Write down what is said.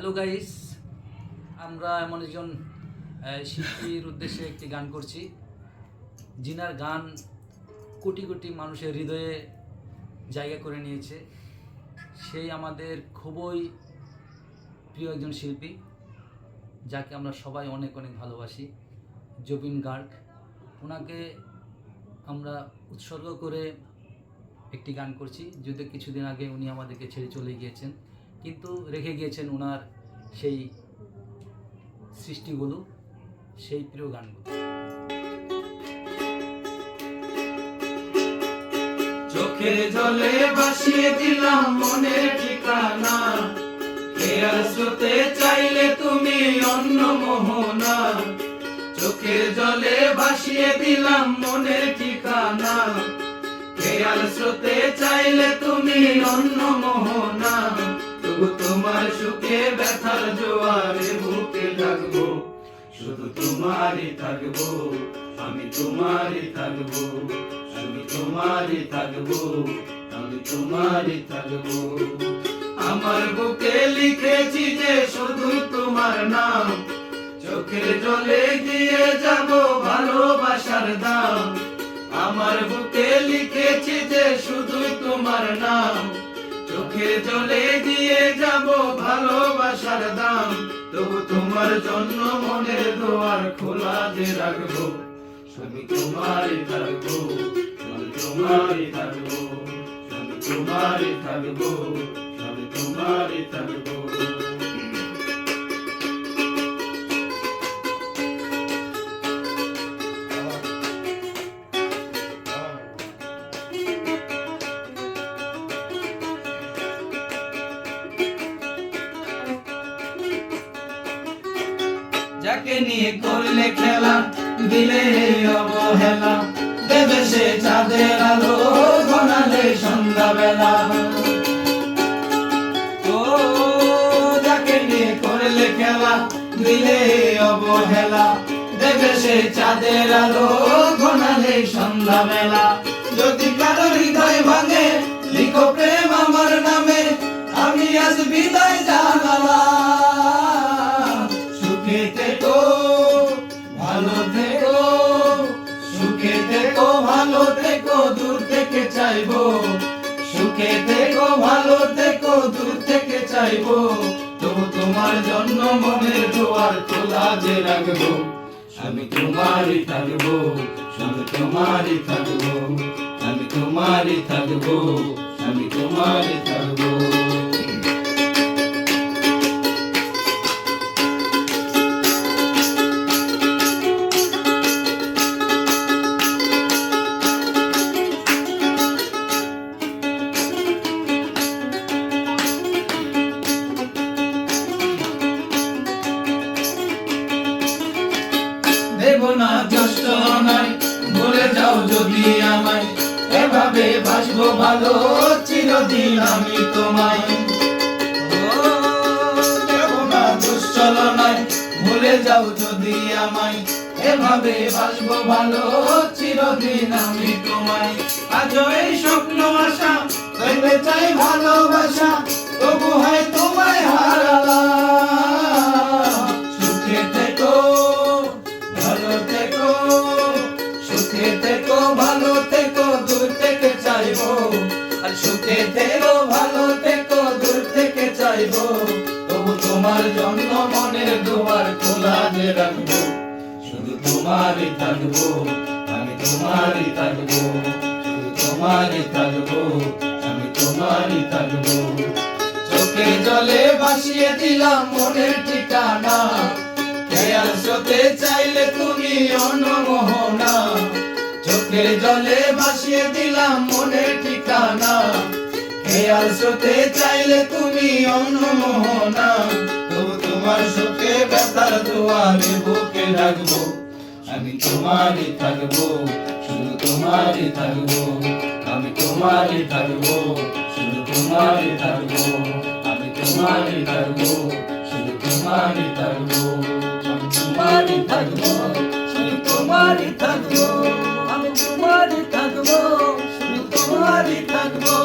Hello guys, আমরা এমন একজন শিল্পীর উদ্দেশ্যে একটি গান করছি, যিনার গান কোটি কোটি মানুষের হৃদয়ে জায়গা করে নিয়েছে। সেই আমাদের খুবই প্রিয় একজন শিল্পী, যাকে আমরা সবাই অনেক অনেক ভালোবাসি, জুবিন গার্গ। ওনাকে আমরা উৎসর্গ করে একটি গান করছি। যদিও কিছুদিন আগে উনি আমাদেরকে ছেড়ে চলে গিয়েছেন, কিন্তু রেখে গিয়েছেন ওনার সেই সৃষ্টিগুলো, সেই প্রিয় গানগুলো। চোখের জলে ভাসিয়ে দিলাম মনের ঠিকানা, খেয়াল স্রোতে চাইলে তুমি অন্য মোহনা। চোখের জলে ভাসিয়ে দিলাম মনের ঠিকানা, খেয়াল স্রোতে চাইলে তুমি অন্য মোহনা। তবু তোমার সুখে ব্যথার জোয়ারে বুকে লাগবো, শুধু তোমারই থাকবো, আমি তোমারই থাকবো, আমি তোমারই থাকবো, আমি তোমারই থাকবো। আমার বুকে লিখেছি যে শুধু তোমার নাম, চোখের জলে দিয়ে যাব ভালোবাসার দাম। আমার বুকে লিখেছি যে শুধু তোমার নাম, চোখের জলে দিয়ে যাব ভালোবাসার দাম। তবু তোমার জন্য মনের দুয়ার খোলা যে রাখবো, আমি তোমারই থাকবো, আমি তোমারই থাকবো, আমি তোমারই থাকবো, আমি তোমারই থাকবো। যাকে নিয়ে করলে খেলা, দিলে অবহেলা, দেবে সে চাঁদের আলো ঘনালে সন্ধ্যাবেলা। ও যাকে নিয়ে করলে খেলা, দিলে অবহেলা, দেবে সে চাঁদের আলো ঘনালে সন্ধ্যাবেলা। যদি কারো হৃদয় ভাঙে, লিখো প্রেম আমার নামে, আমি আজ বিদায় জানালাম। সুখে থেকো, ভালো থেকো, সুখে থেকো, ভালো থেকো, দূর থেকে চাইবো। সুখে থেকো, ভালো থেকো, দূর থেকে চাইবো। তবু তোমার জন্য মনের দুয়ার খোলা যে রাখবো, আমি তোমারই থাকবো, আমি তোমারই থাকবো, আমি তোমারই থাকবো, আমি তোমারই থাকবো। দেব না জ্যৈষ্ঠ নয়, ভুলে যাও যদি আমায়, এভাবে বাসবো ভালো চিরদিন আমি তোমায়। দেব না দুশ্চল নয়, ভুলে যাও যদি আমায়, এভাবে বাসবো ভালো চিরদিন আমি তোমায়। আজও এই স্বপ্ন আশা, পেতে চাই ভালোবাসা, তবু হয় তোমায় হারালাম। সুখে থেকো, ভালো থেকো, সুখে থেকো, ভালো থেকো, দূর থেকে চাইবো। আর সুখে থেকো, ভালো থেকো, দূর থেকে চাইবো। তবু তোমার জন্য মনের দুয়ার খোলা যে রাখবো, শুধু তোমারই থাকবো, আমি তোমারই থাকবো, শুধু তোমারই থাকবো, আমি তোমারই থাকবো। চোখের জলে ভাসিয়ে দিলাম মনের ঠিকানা, খেয়াল স্রোতে চাইলে তুমি অনমোহনা। চোখের জলে ভাসিয়ে দিলাম মনের ঠিকানা, খেয়াল স্রোতে চাইলে তুমি অনমোহনা। তবু তোমার সুখে ব্যথার দুয়ারে বুকে রাখবো, আমি তোমারই থাকবো, শুধু তোমারই থাকবো, আমি তোমারই থাকবো, শুধু তোমারই থাকবো, আমি তোমারই থাকবো, শুধু তোমারই থাকবো, আমি তোমারই থাকবো, শুধু তোমারই থাকবো, আমি তোমারই থাকবো, শুধু তোমারই থাকবো।